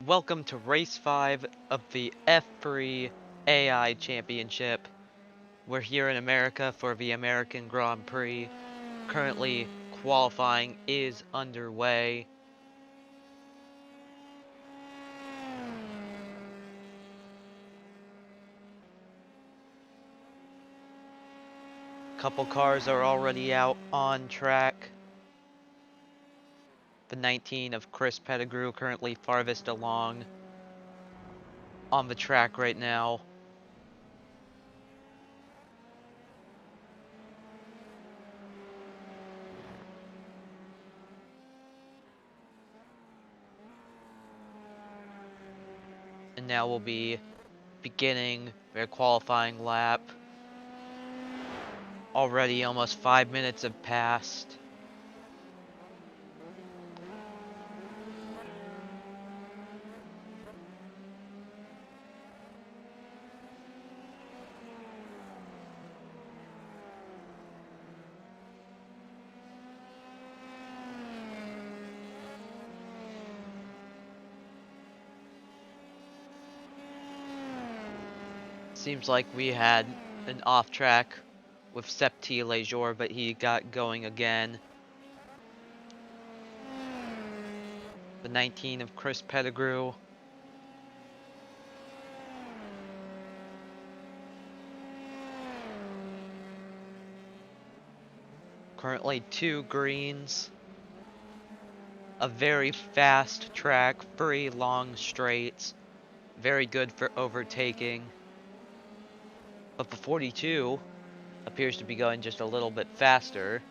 Welcome to Race 5 of the F3 AI Championship. We're here in America for the American Grand Prix. Currently, qualifying is underway. Couple cars are already out on track. The 19 of Chris Pettigrew currently farthest along on the track right now. And now we'll be beginning their qualifying lap. Already almost 5 minutes have passed. Seems like we had an off track with Septi Lejour, but he got going again. The 19 of Chris Pettigrew. Currently 2 greens. A very fast track, 3 long straights. Very good for overtaking. But the 42 appears to be going just a little bit faster.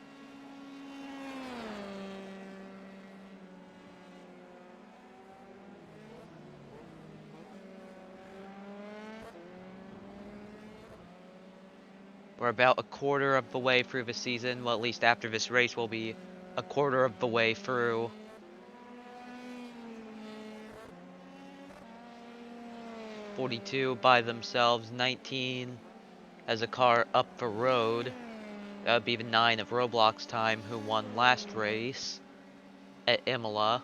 We're about a quarter of the way through the season. Well, at least after this race, we'll be a quarter of the way through. 42 by themselves. 19 has a car up the road. That would be the 9 of Roblox Time, who won last race at Imola.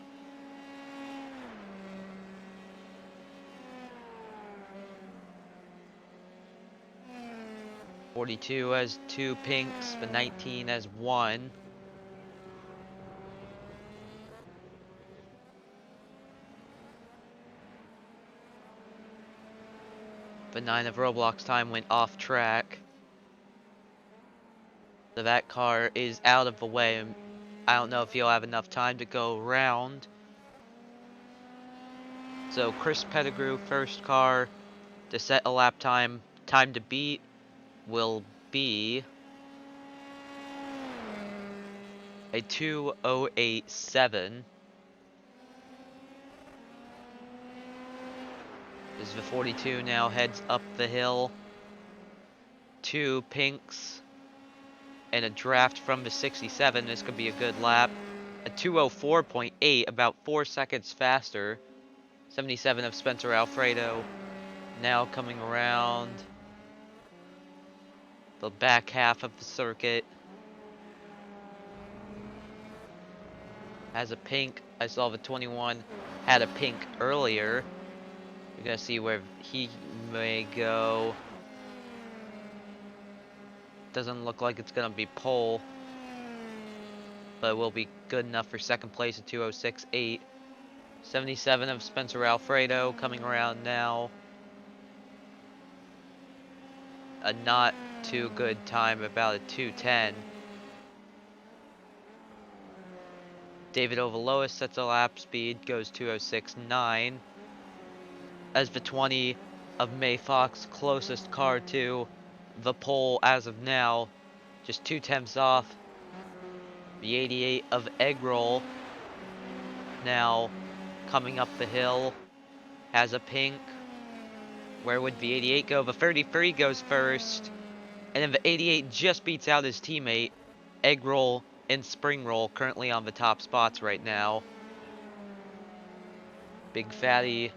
'42 has 2 pinks, the 19 has 1. The 9 of Roblox Time went off track. So that car is out of the way. I don't know if he'll have enough time to go around. So Chris Pettigrew, first car to set a lap time to beat will be a 2:08.7. As the 42 now heads up the hill. 2 pinks and a draft from the 67. This could be a good lap. A 2:04.8, about 4 seconds faster. 77 of Spencer Alfredo now coming around the back half of the circuit. Has a pink. I saw the 21 had a pink earlier. We're gonna see where he may go. Doesn't look like it's gonna be pole, but it will be good enough for second place at 2:06.8. 77 of Spencer Alfredo coming around now. A not too good time, about a 2:10. David Ovalois sets a lap speed, goes 2:06.9. As the 20 of May Fox, closest car to the pole as of now, just 2 tenths off. The 88 of Eggroll now coming up the hill, has a pink. Where would the 88 go? The 33 goes first, and then the 88 just beats out his teammate, Eggroll and Spring Roll, currently on the top spots right now. Big Fatty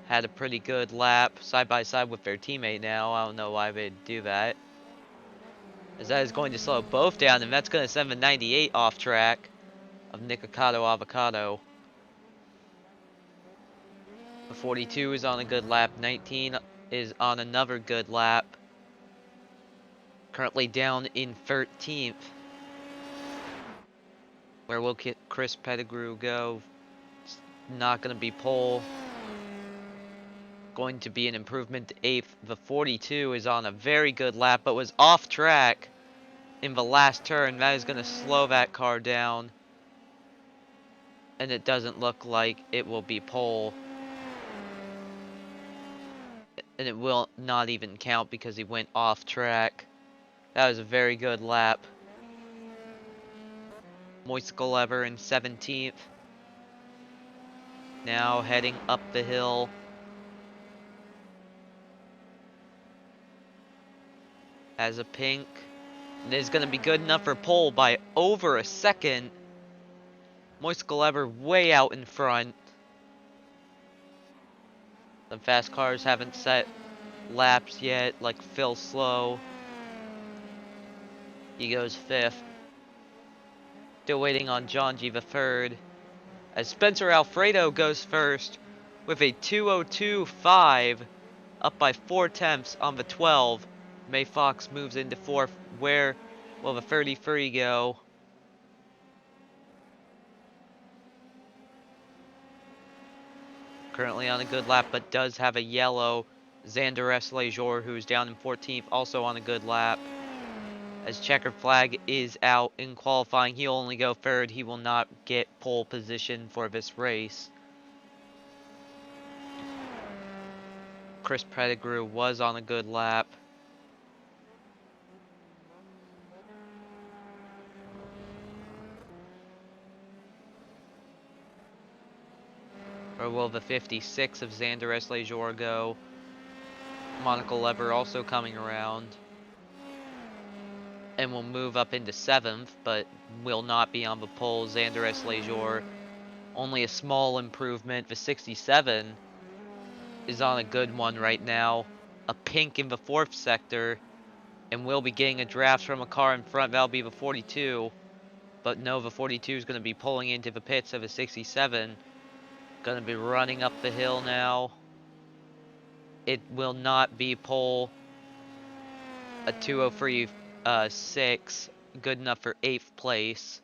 had a pretty good lap side by side with their teammate now. I don't know why they'd do that, as that is going to slow both down, and that's going to send the 98 off track of Nikocado Avocado. 42 is on a good lap. 19 is on another good lap. Currently down in 13th. Where will Chris Pettigrew go? It's not going to be pole. Going to be an improvement to 8th. The 42 is on a very good lap, but was off track in the last turn. That is going to slow that car down. And it doesn't look like it will be pole. And it will not even count because he went off track. That was a very good lap. Moiskelever in 17th. Now heading up the hill. Has a pink. And is going to be good enough for pole by over a second. Moiskelever way out in front. Some fast cars haven't set laps yet, like Phil Slow. He goes 5th. Still waiting on John G. the 3rd. As Spencer Alfredo goes 1st with a 2:02.5, up by 4 tenths on the 12. May Fox moves into 4th. Where will the 33 go? Currently on a good lap, but does have a yellow. Xander S. Lejour, who's down in 14th, also on a good lap. As checkered flag is out in qualifying, he'll only go 3rd. He will not get pole position for this race. Chris Pettigrew was on a good lap. Or will the 56 of Xander S. Lejour go? Monica Lever also coming around. And will move up into 7th, but will not be on the pole. Xander S. Lejour, only a small improvement. The 67 is on a good one right now. A pink in the 4th sector. And will be getting a draft from a car in front. That'll be the 42. But no, the 42 is going to be pulling into the pits of a 67. Going to be running up the hill now. It will not be pole. A 2:03.6, good enough for 8th place.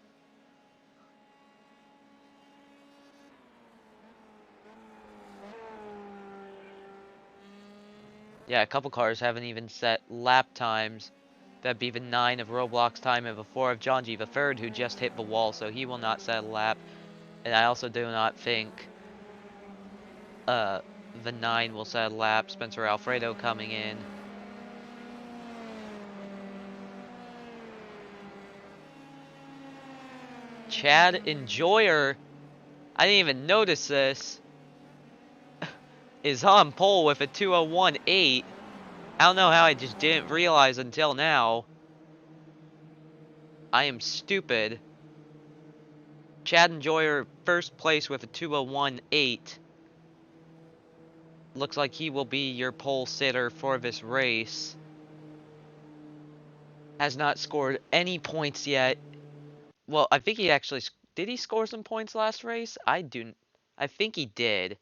Yeah, a couple cars haven't even set lap times. That'd be the 9 of Roblox time and the 4 of John G. the 3rd, who just hit the wall, so he will not set a lap. And I also do not think the 9 will set a lap. Spencer Alfredo coming in. Chad Enjoyer, I didn't even notice this, is on pole with a 2:01.8. I don't know how I just didn't realize until now. I am stupid. Chad Enjoyer, 1st place with a 2:01.8. Looks like he will be your pole sitter for this race. Has not scored any points yet. Well, I think he actually... Did he score some points last race? I think he did.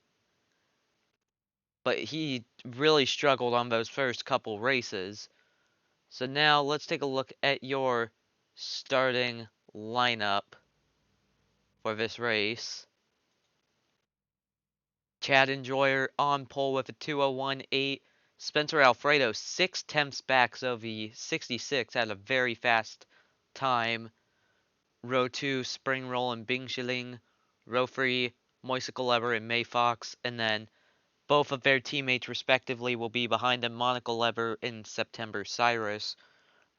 But he really struggled on those first couple races. So now let's take a look at your starting lineup for this race. Chad Enjoyer on pole with a 2:01.8. Spencer Alfredo 6 tenths back, so the 66 had a very fast time. Row 2, Spring Roll and Bing Shilling. Row 3, Moiskelever and May Fox. And then both of their teammates respectively will be behind them, Monica Lever and September Cyrus.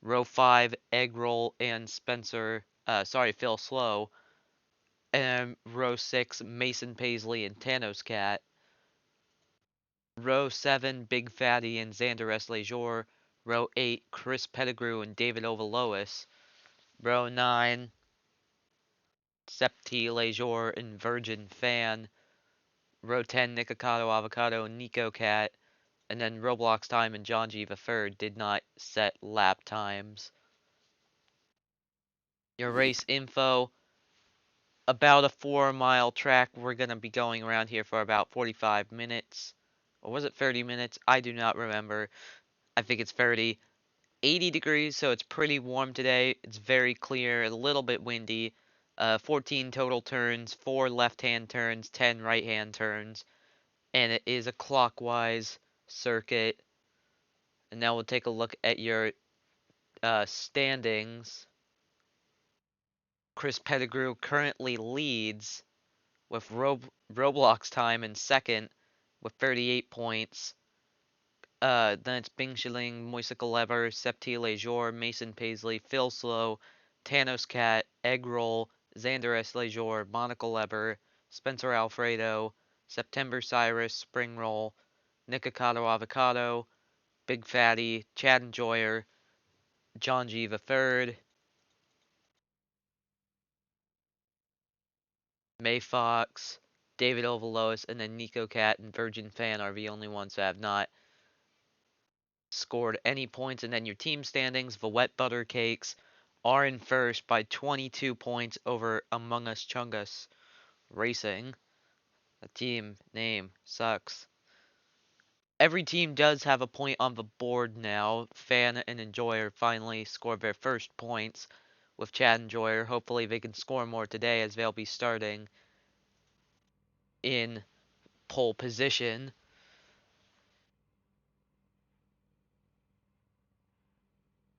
Row 5, Egg Roll and Phil Slow. And row 6, Mason Paisley and Thanos Cat. Row 7, Big Fatty and Xander S. Lejour. Row 8, Chris Pettigrew and David Ovalois. Row 9, Septi Lejour and Virgin Fan. Row 10, Nikocado Avocado and Nico Cat. And then Roblox Time and John G. the 3rd did not set lap times. Your race info. about a 4-mile track. We're going to be going around here for about 45 minutes. Or was it 30 minutes? I do not remember. I think it's 30. 80 degrees, so it's pretty warm today. It's very clear, a little bit windy. 14 total turns, 4 left-hand turns, 10 right-hand turns. And it is a clockwise circuit. And now we'll take a look at your standings. Chris Pettigrew currently leads with Roblox time in second with 38 points. Then it's Bing Shilling, Moisicle Lever, Septi Lejour, Mason Paisley, Phil Slow, Thanos Cat, Egg Roll, Xander S. Lejour, Monica Lever, Spencer Alfredo, September Cyrus, Spring Roll, Nikocado Avocado, Big Fatty, Chad Enjoyer, John G. the Third, May Fox, David Ovalois, and then Nico Cat and Virgin Fan are the only ones that have not scored any points. And then your team standings, the Wet Butter Cakes are in first by 22 points over Among Us Chungus Racing. The team name sucks. Every team does have a point on the board now. Fan and Enjoyer finally scored their first points with Chad Enjoyer. Hopefully they can score more today as they'll be starting in pole position.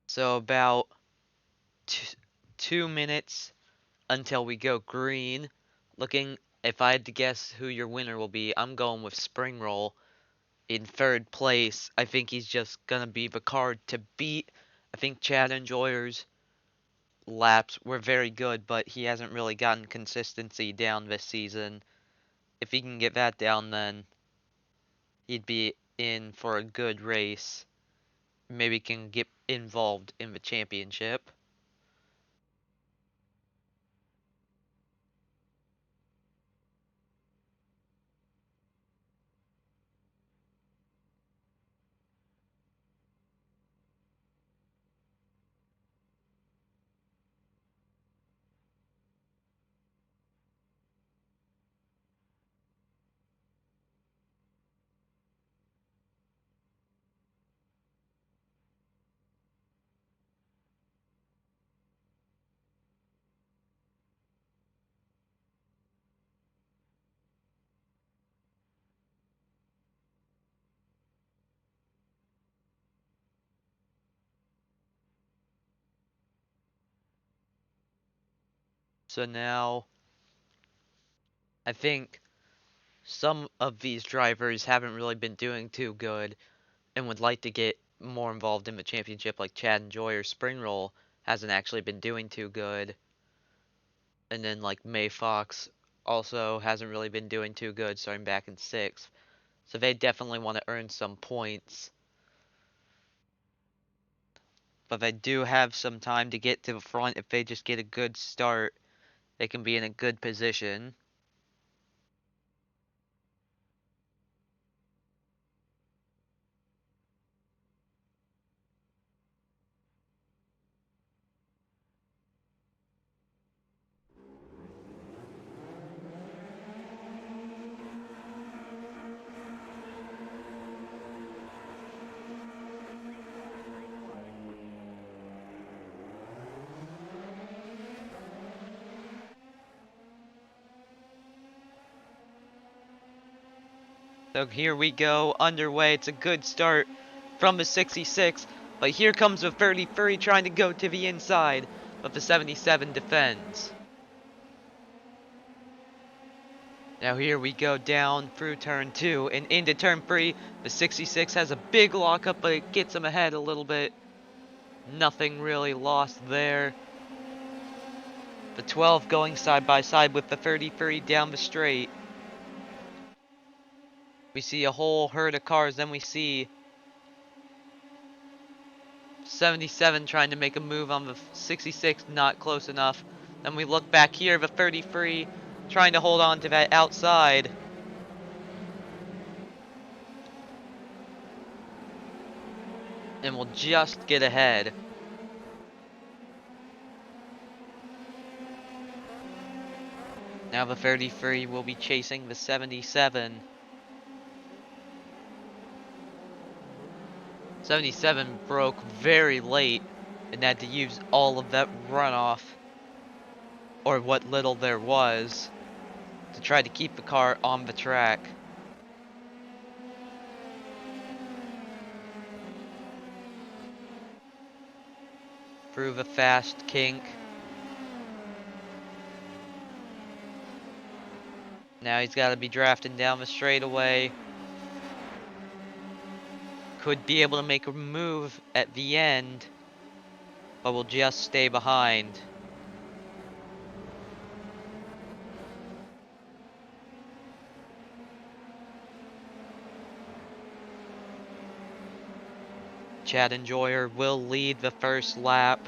So about 2 minutes until we go green. Looking, if I had to guess who your winner will be, I'm going with Spring Roll in third place. I think he's just gonna be the card to beat. I think Chad Enjoyer's laps were very good, but he hasn't really gotten consistency down this season. If he can get that down, then he'd be in for a good race. Maybe can get involved in the championship. So now, I think some of these drivers haven't really been doing too good and would like to get more involved in the championship, like Chad Enjoyer. Spring Roll hasn't actually been doing too good. And then like May Fox also hasn't really been doing too good, starting back in sixth. So they definitely want to earn some points. But they do have some time to get to the front. If they just get a good start, they can be in a good position. So here we go, underway. It's a good start from the 66, but here comes the 30 Furry trying to go to the inside, but the 77 defends. Now here we go down through turn 2 and into turn 3. The 66 has a big lockup, but it gets him ahead a little bit. Nothing really lost there. The 12 going side by side with the 30 Furry down the straight. We see a whole herd of cars, then we see 77 trying to make a move on the 66, not close enough. Then we look back here, the 30 Free trying to hold on to that outside. And will just get ahead. Now the 33 will be chasing the 77. 77 broke very late and had to use all of that runoff, or what little there was, to try to keep the car on the track. Through the fast kink. Now he's got to be drafting down the straightaway. Could be able to make a move at the end, but will just stay behind. Chad Enjoyer will lead the first lap,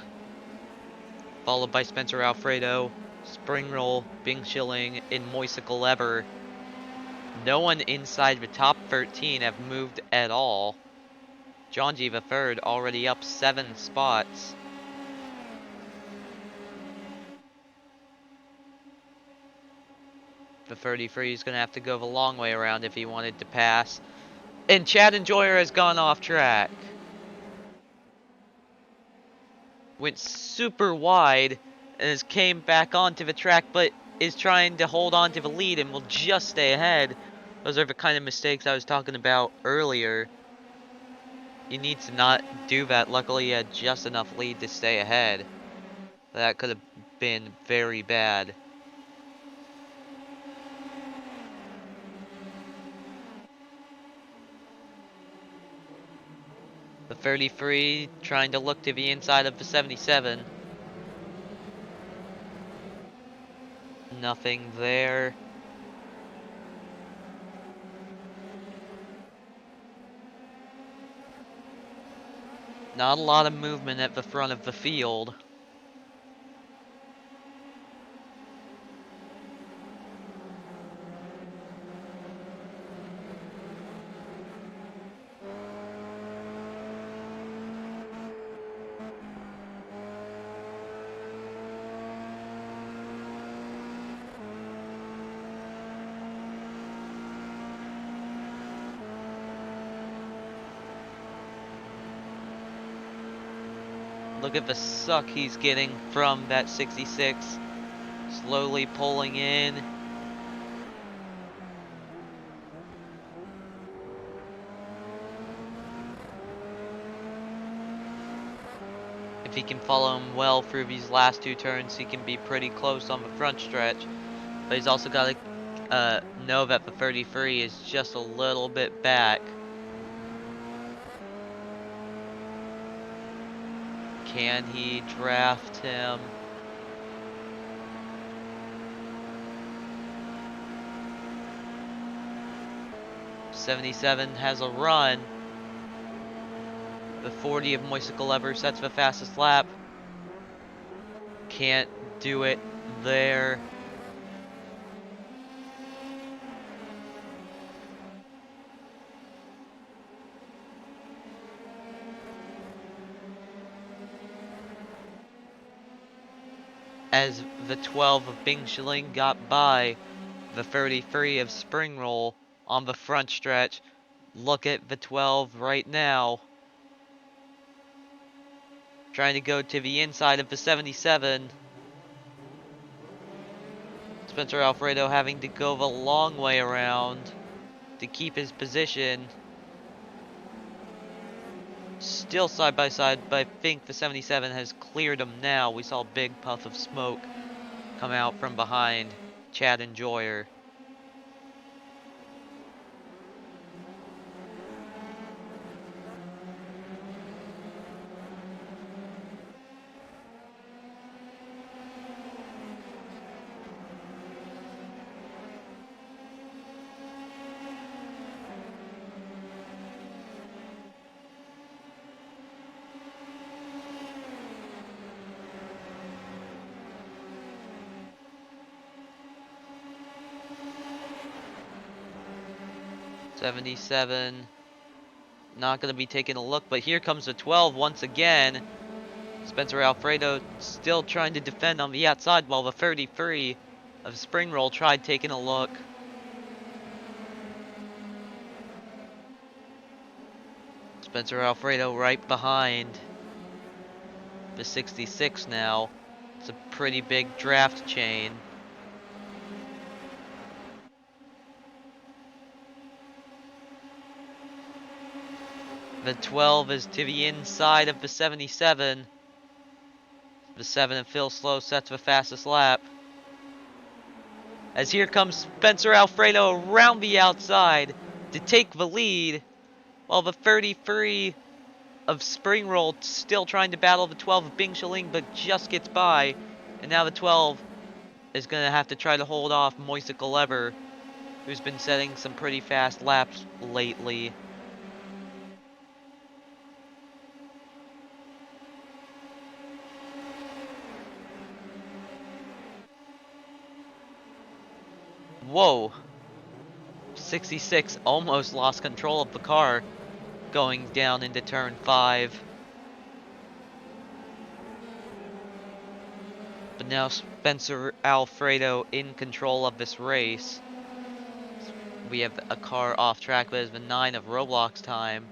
followed by Spencer Alfredo, Springroll, Bing Schilling, and Moisicle Lever. No one inside the top 13 have moved at all. John G. the third already up 7 spots. The 33 is going to have to go the long way around if he wanted to pass. And Chad Enjoyer has gone off track. Went super wide and has came back onto the track, but is trying to hold on to the lead and will just stay ahead. Those are the kind of mistakes I was talking about earlier. He needs to not do that. Luckily, he had just enough lead to stay ahead. That could have been very bad. The 33 trying to look to the inside of the 77. Nothing there. Not a lot of movement at the front of the field. Look at the suck he's getting from that 66. Slowly pulling in. If he can follow him well through these last 2 turns, he can be pretty close on the front stretch. But he's also got to know that the 33 is just a little bit back. Can he draft him? '77 has a run. The 40 of Moisicle Lever sets the fastest lap. Can't do it there. As the 12 of Bing Schilling got by the 33 of Springroll on the front stretch. Look at the 12 right now. Trying to go to the inside of the 77. Spencer Alfredo having to go the long way around to keep his position. Still side by side, but I think the 77 has cleared him now. We saw a big puff of smoke come out from behind Chad Enjoyer. '77, not going to be taking a look, but here comes the 12 once again. Spencer Alfredo still trying to defend on the outside while the 33 of Spring Roll tried taking a look. Spencer Alfredo right behind the 66 now. It's a pretty big draft chain. The 12 is to the inside of the 77. The 7 and Phil Slow sets the fastest lap. As here comes Spencer Alfredo around the outside to take the lead, while the 33 of Spring Roll still trying to battle the 12 of Bing Shaling, but just gets by. And now the 12 is going to have to try to hold off Moisicle Lever, who's been setting some pretty fast laps lately. Whoa! 66 almost lost control of the car going down into turn 5. But now Spencer Alfredo in control of this race. We have a car off track that has been 9 of Roblox time.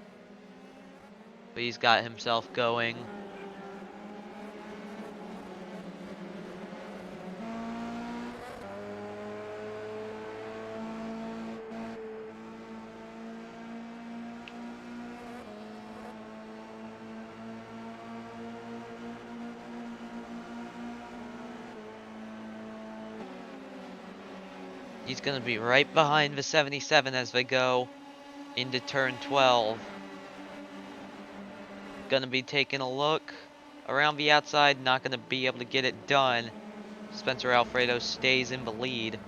But he's got himself going. He's going to be right behind the 77 as they go into turn 12. Going to be taking a look around the outside, not going to be able to get it done. Spencer Alfredo stays in the lead.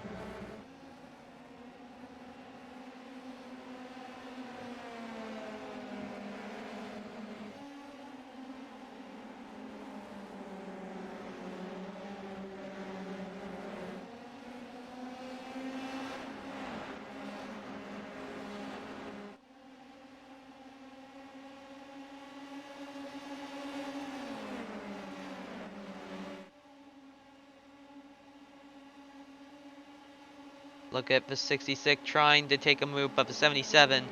Look at the 66 trying to take a move, but the 77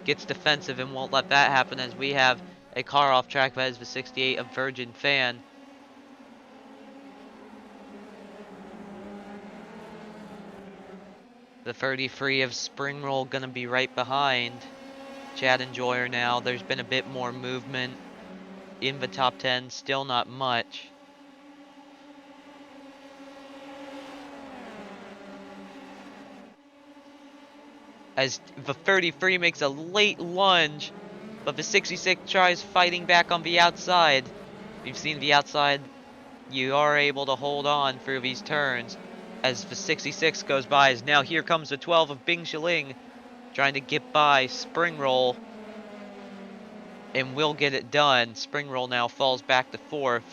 gets defensive and won't let that happen as we have a car off track that is the 68 of Virgin Fan. The 33 of Spring Roll gonna be right behind Chad Enjoyer now. There's been a bit more movement in the top 10, still not much. As the 33 makes a late lunge, but the 66 tries fighting back on the outside. We've seen the outside, you are able to hold on through these turns. As the 66 goes by, as now here comes the 12 of Bing Shaling, trying to get by Spring Roll, and will get it done. Spring Roll now falls back to 4th.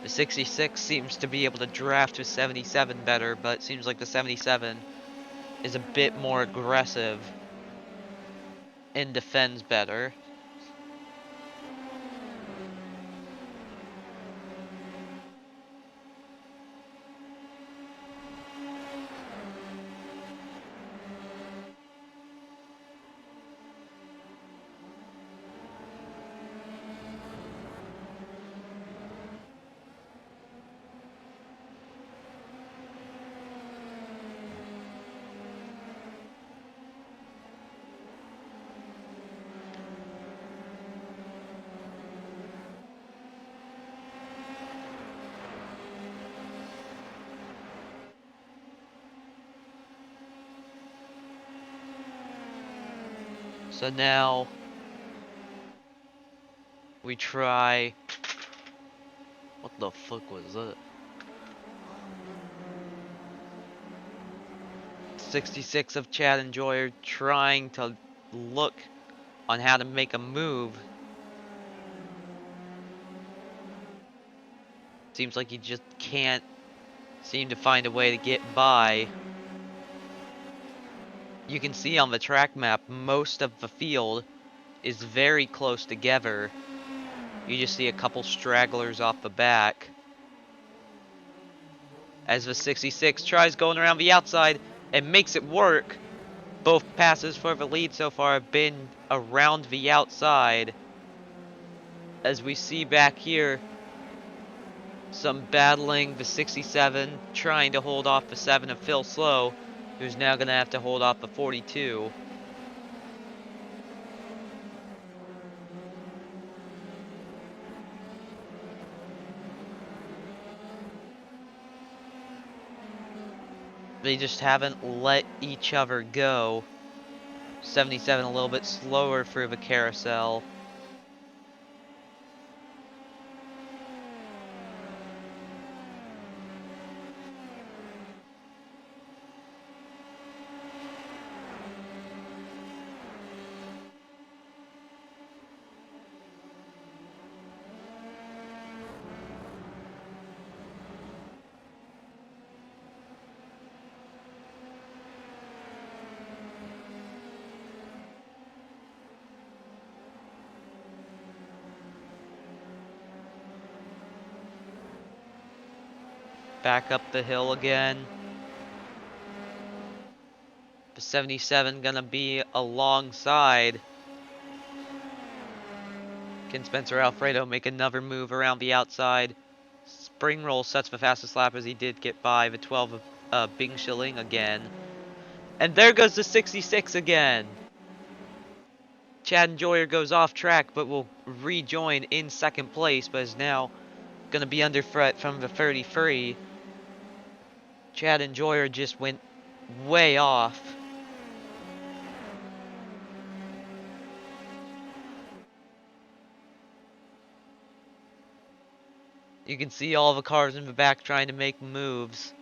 The 66 seems to be able to draft to 77 better, but it seems like the 77 is a bit more aggressive and defends better. So now we try. What the fuck was that? 66 of Chad Enjoyer trying to look on how to make a move. Seems like he just can't seem to find a way to get by. You can see on the track map most of the field is very close together. You just see a couple stragglers off the back. As the 66 tries going around the outside and makes it work. Both passes for the lead so far have been around the outside. As we see back here, some battling the 67, trying to hold off the 7 of Phil Slow, who's now going to have to hold off the 42. They just haven't let each other go. 77 a little bit slower through the carousel. Back up the hill again. The 77 gonna be alongside. Can Spencer Alfredo make another move around the outside? Spring roll sets the fastest lap as he did get by the 12 of Bing Shilling again. And there goes the 66 again. Chad Enjoyer goes off track but will rejoin in second place, but is now going to be under threat from the 33. Chad Enjoyer just went way off. You can see all the cars in the back trying to make moves.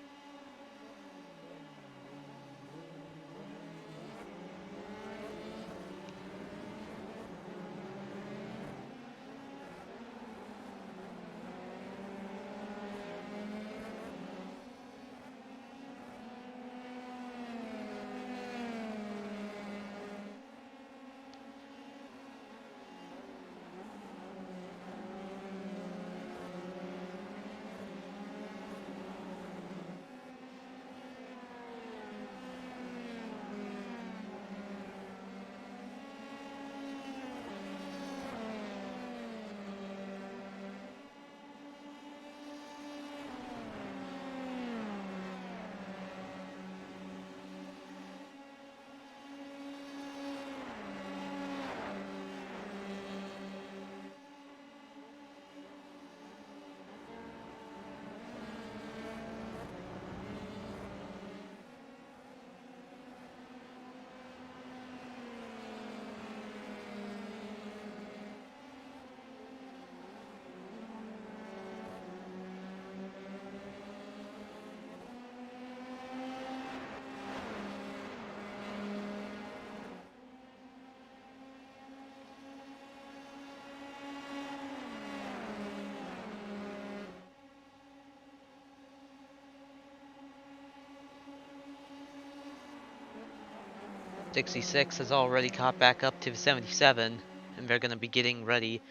'66 has already caught back up to the 77, and they're going to be getting ready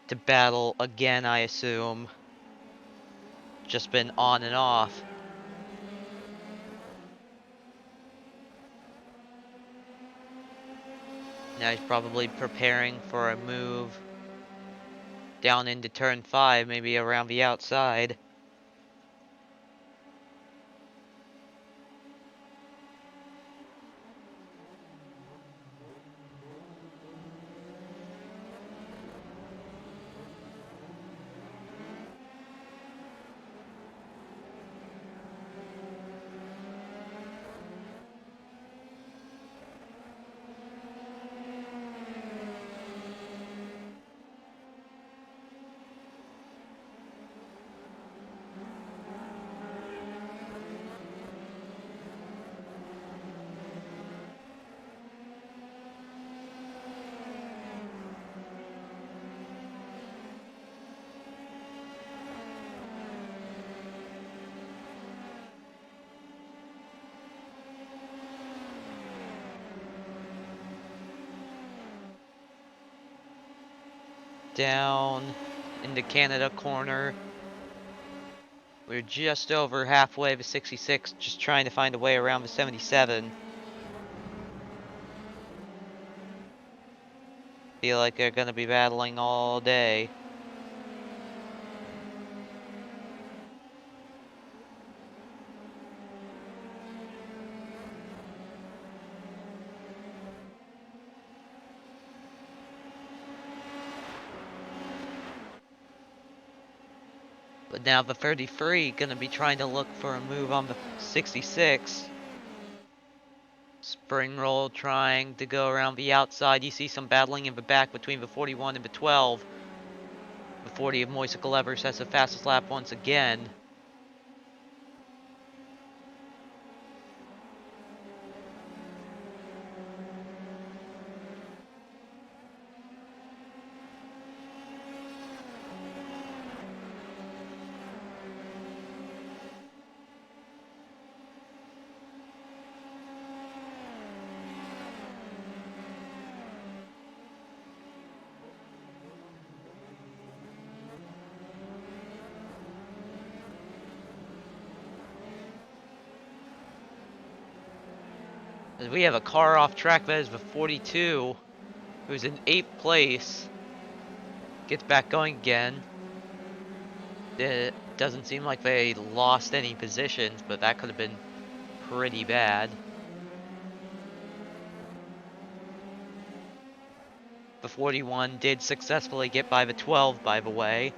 to battle again, I assume. Just been on and off. Now he's probably preparing for a move down into turn 5, maybe around the outside. down into Canada corner. We're just over halfway to 66, just trying to find a way around the 77. Feel like they're gonna be battling all day. But now the 33 gonna be trying to look for a move on the 66. Spring roll trying to go around the outside. You see some battling in the back between the 41 and the 12. The 40 of Moisicle Evers has the fastest lap once again. As we have a car off track, that is the 42, who's in 8th place. Gets back going again. It doesn't seem like they lost any positions, but that could have been pretty bad. The 41 did successfully get by the 12, by the way.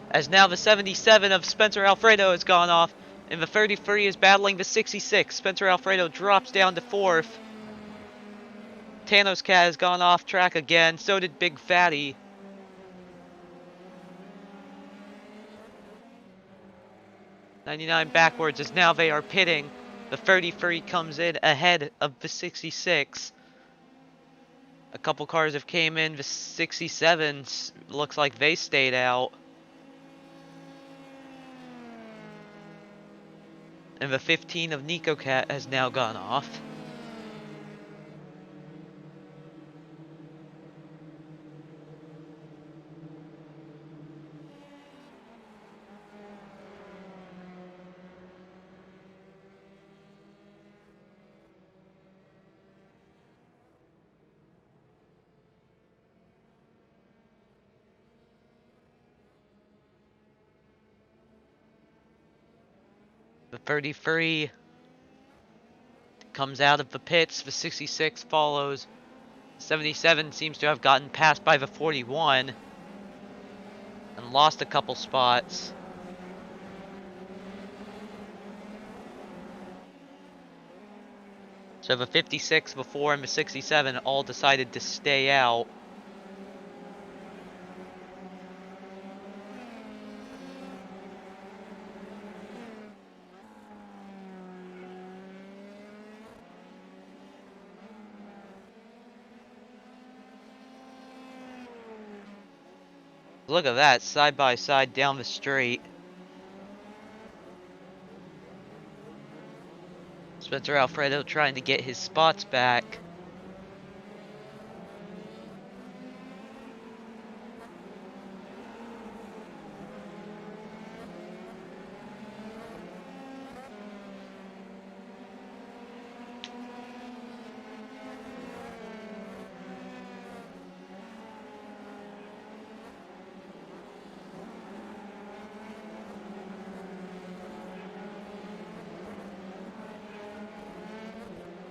As now the 77 of Spencer Alfredo has gone off, and the 33 is battling the 66. Spencer Alfredo drops down to 4th. Thanos Cat has gone off track again, so did Big Fatty. .99 backwards as now they are pitting. The 33 comes in ahead of the 66. A couple cars have came in. The 67 looks like they stayed out. And the 15 of Nico Cat has now gone off. The 33 comes out of the pits. The 66 follows. 77 seems to have gotten passed by the 41 and lost a couple spots. So the 56 before and the 67 all decided to stay out. Look at that, side by side down the straight. Spencer Alfredo trying to get his spots back.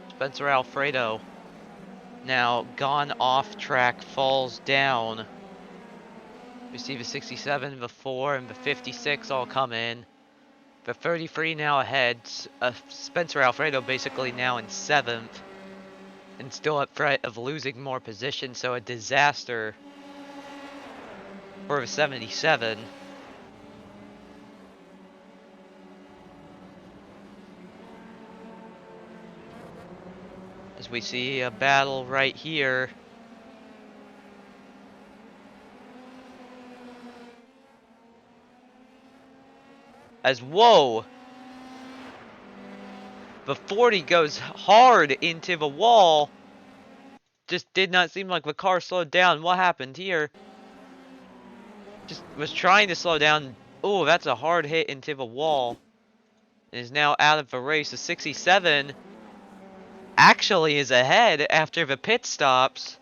Spencer Alfredo now gone off track, falls down. We see the 67, the 4, and the 56 all come in. The 33 now ahead. Spencer Alfredo basically now in 7th. And still at threat of losing more position, so a disaster for the 77. As we see a battle right here. As whoa! The 40 goes hard into the wall. Just did not seem like the car slowed down. What happened here? Just was trying to slow down. Oh, that's a hard hit into the wall. And is now out of the race. The 67 actually is ahead after the pit stops.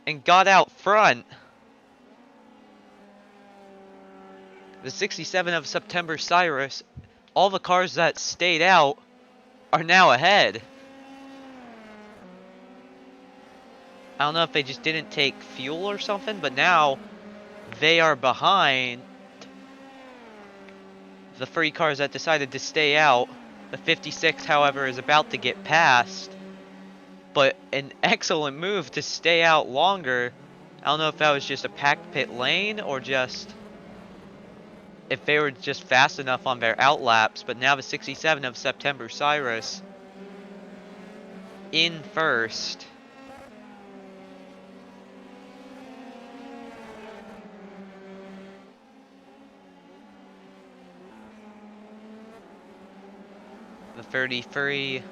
And got out front. The 67 of September Cyrus. All the cars that stayed out are now ahead. I don't know if they just didn't take fuel or something, but now they are behind the 3 cars that decided to stay out. The 56, however, is about to get passed. But an excellent move to stay out longer. I don't know if that was just a packed pit lane or just if they were just fast enough on their outlaps. But now the 67 of September Cyrus in first. The 33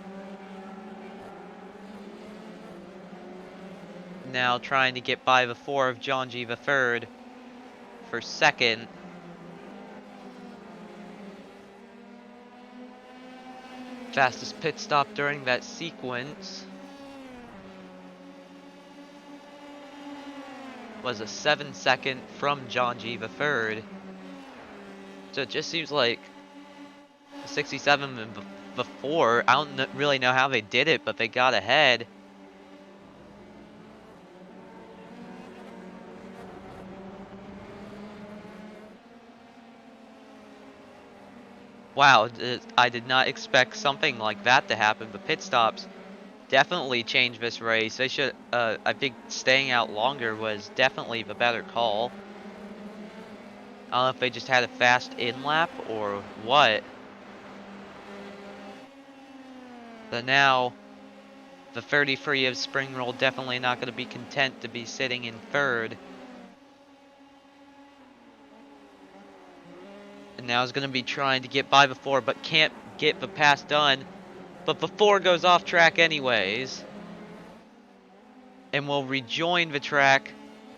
now trying to get by the 4 of John G. the third for second. Fastest pit stop during that sequence was a 7-second from John G. the third. So it just seems like 67 and the 4, I don't really know how they did it, but they got ahead. Wow, I did not expect something like that to happen, but pit stops definitely changed this race. They should, I think staying out longer was definitely the better call. I don't know if they just had a fast in-lap or what. But now, the 33 of Spring Roll definitely not going to be content to be sitting in third. And now is going to be trying to get by the 4, but can't get the pass done. But the 4 goes off track anyways. And will rejoin the track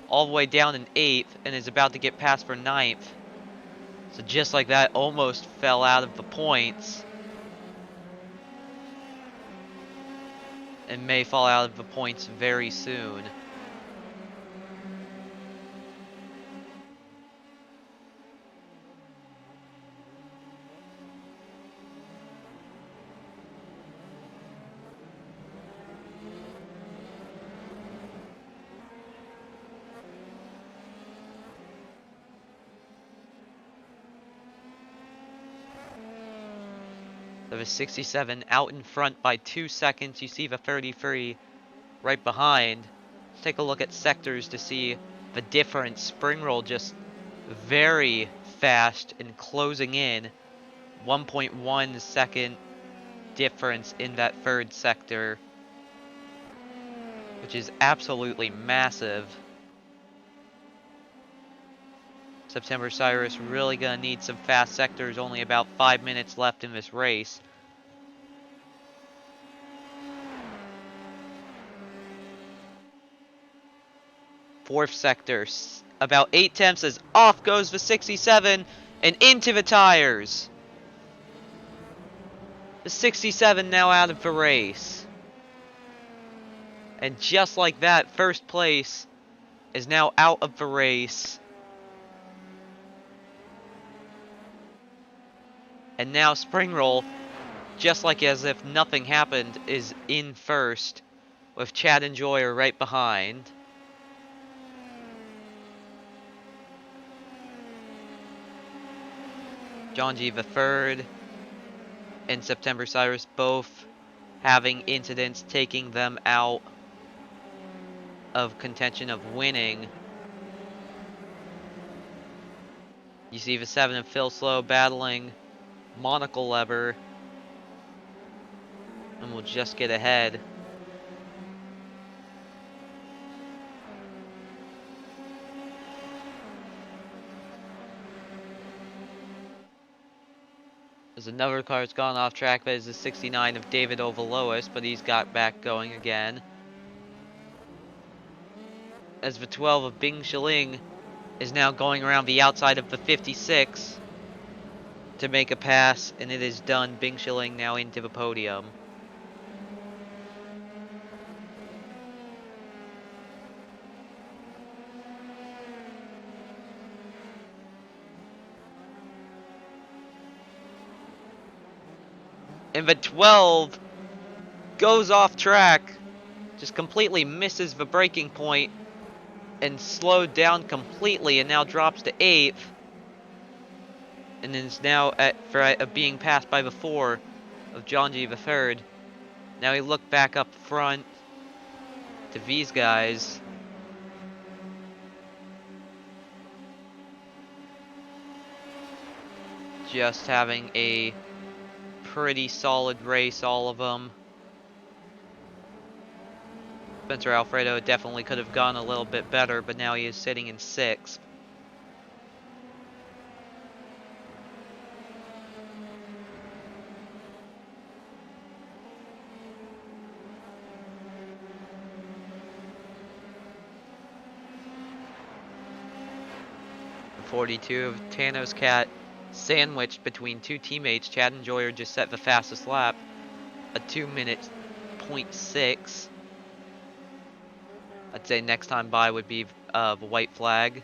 all the way down in 8th and is about to get past for 9th. So just like that, almost fell out of the points. And may fall out of the points very soon. There was 67 out in front by 2 seconds. You see the 33 right behind. Let's take a look at sectors to see the difference. Spring Roll just very fast and closing in. 1.1 second difference in that third sector, which is absolutely massive. September Cyrus really gonna need some fast sectors. Only about 5 minutes left in this race. Fourth sector, about 8 tenths as off goes the 67 and into the tires. The 67 now out of the race. And just like that, first place is now out of the race. And now Spring Roll, just like as if nothing happened, is in first with Chad and Joyer right behind. John G. the third and September Cyrus both having incidents taking them out of contention of winning. You see the 7 and Phil Slow battling monocle lever, and we'll just get ahead. There's another car that's gone off track, but it's the 69 of David Ovalois, but he's got back going again. As the 12 of Bing Shiling is now going around the outside of the 56 to make a pass, and it is done. Bing Shiling now into the podium. And the 12 goes off track, just completely misses the braking point, and slowed down completely, and now drops to 8th. And is now at threat of being passed by the 4 of John G. the 3rd. Now he looked back up front to these guys. Just having a pretty solid race, all of them. Spencer Alfredo definitely could have gone a little bit better, but now he is sitting in 6th. The 42 of Tano's Cat sandwiched between two teammates. Chad and Joyer just set the fastest lap, a 2-minute 0.6. I'd say next time by would be the white flag.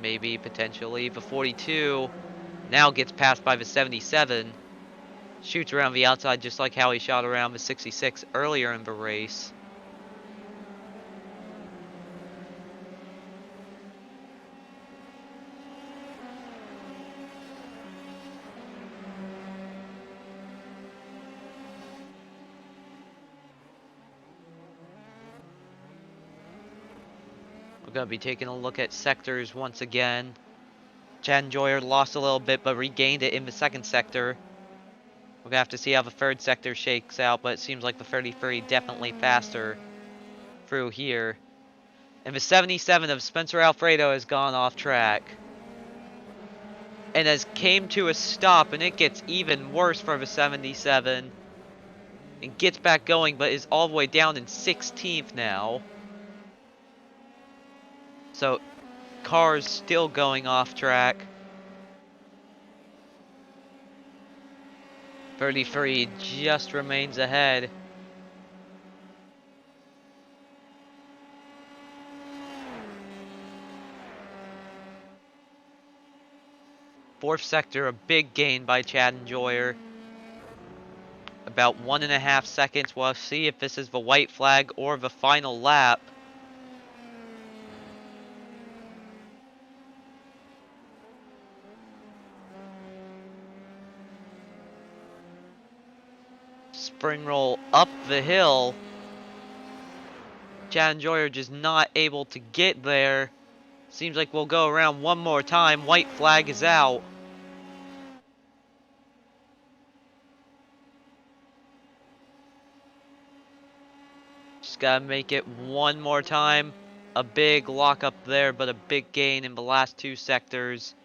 Maybe, potentially. The 42 now gets passed by the 77. Shoots around the outside just like how he shot around the 66 earlier in the race. We're going to be taking a look at sectors once again. Chad and Joyer lost a little bit, but regained it in the second sector. We're going to have to see how the third sector shakes out, but it seems like the 33 definitely faster through here. And the 77 of Spencer Alfredo has gone off track. And has came to a stop, and it gets even worse for the 77. And gets back going, but is all the way down in 16th now. So, cars still going off track. 33 just remains ahead. Fourth sector, a big gain by Chad and Joyer. About 1.5 seconds. We'll see if this is the white flag or the final lap. Spring roll up the hill. Chad and Joyer just not able to get there. Seems like we'll go around one more time. White flag is out. Just gotta make it one more time. A big lock up there, but a big gain in the last two sectors.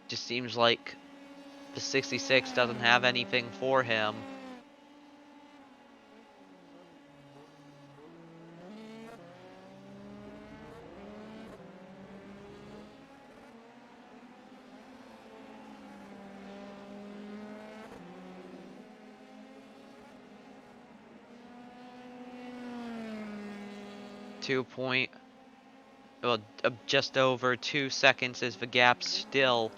Just seems like the 66 doesn't have anything for him. Just over 2 seconds is the gap still.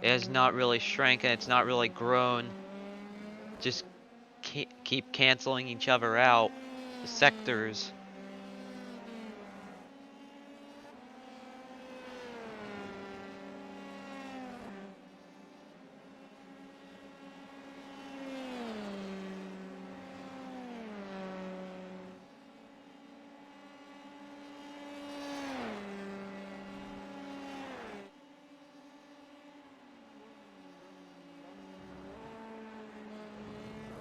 It has not really shrank and it's not really grown. Just keep canceling each other out. The sectors.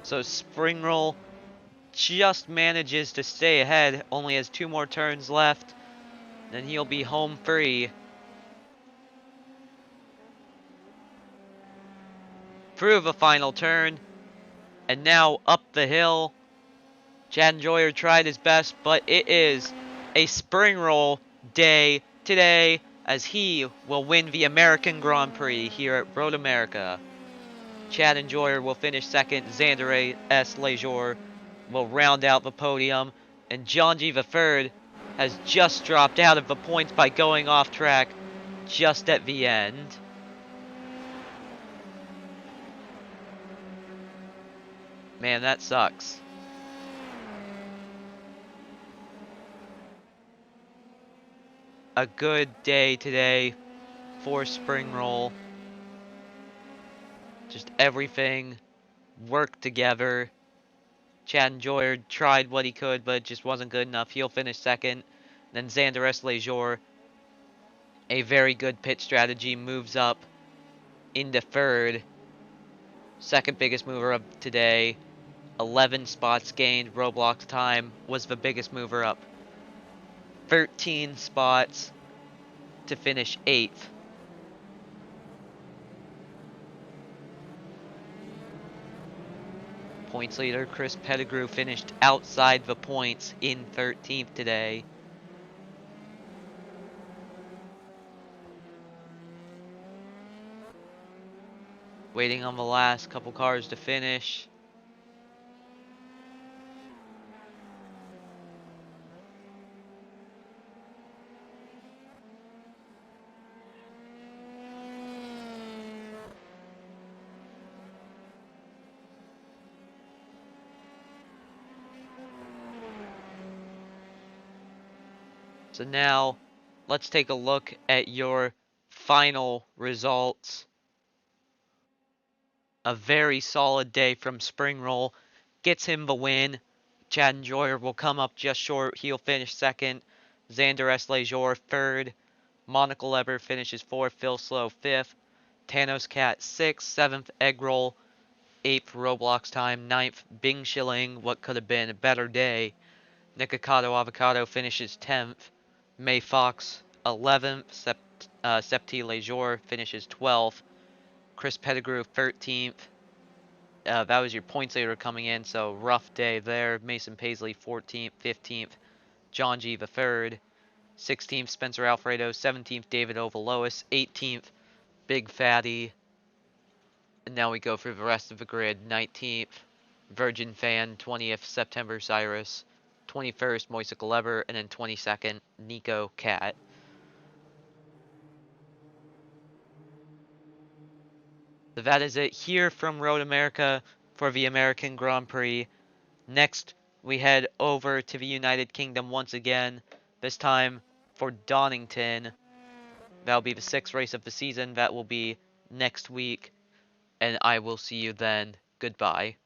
So Spring Roll just manages to stay ahead, only has 2 more turns left, then he'll be home free. Through the final turn, and now up the hill. Chad Enjoyer tried his best, but it is a Spring Roll day today, as he will win the American Grand Prix here at Road America. Chad Enjoyer will finish second, Xander S. Lejour will round out the podium, and John G. III has just dropped out of the points by going off track just at the end. Man, that sucks. A good day today for Spring Roll. Just everything worked together. Chad Enjoyer tried what he could, but it just wasn't good enough. He'll finish second. Then Xander S. Lejour, a very good pit strategy, moves up into third. Second biggest mover of today. 11 spots gained. Roblox time was the biggest mover up. 13 spots to finish 8th. Points leader Chris Pettigrew finished outside the points in 13th today. Waiting on the last couple cars to finish. So now, let's take a look at your final results. A very solid day from Spring Roll. Gets him the win. Chad Enjoyer will come up just short. He'll finish second. Xander S. Lejour third. Monica Leber finishes fourth. Phil Slow fifth. Thanos Cat sixth. Seventh Egg Roll. Eighth Roblox Time. Ninth Bing Shilling. What could have been a better day. Nikocado Avocado finishes 10th. May Fox 11th. Septi Lejour finishes 12th. Chris Pettigrew 13th. That was your points leader coming in, so rough day there. Mason Paisley 14th, 15th. John G. the 3rd. 16th, Spencer Alfredo. 17th, David Ovalois. 18th, Big Fatty. And now we go through the rest of the grid. 19th, Virgin Fan. 20th, September Cyrus. 21st, Moisicle Lever. And then 22nd, Nico Cat. So that is it here from Road America for the American Grand Prix. Next, we head over to the United Kingdom once again, this time for Donington. That'll be the 6th race of the season. That will be next week, and I will see you then. Goodbye.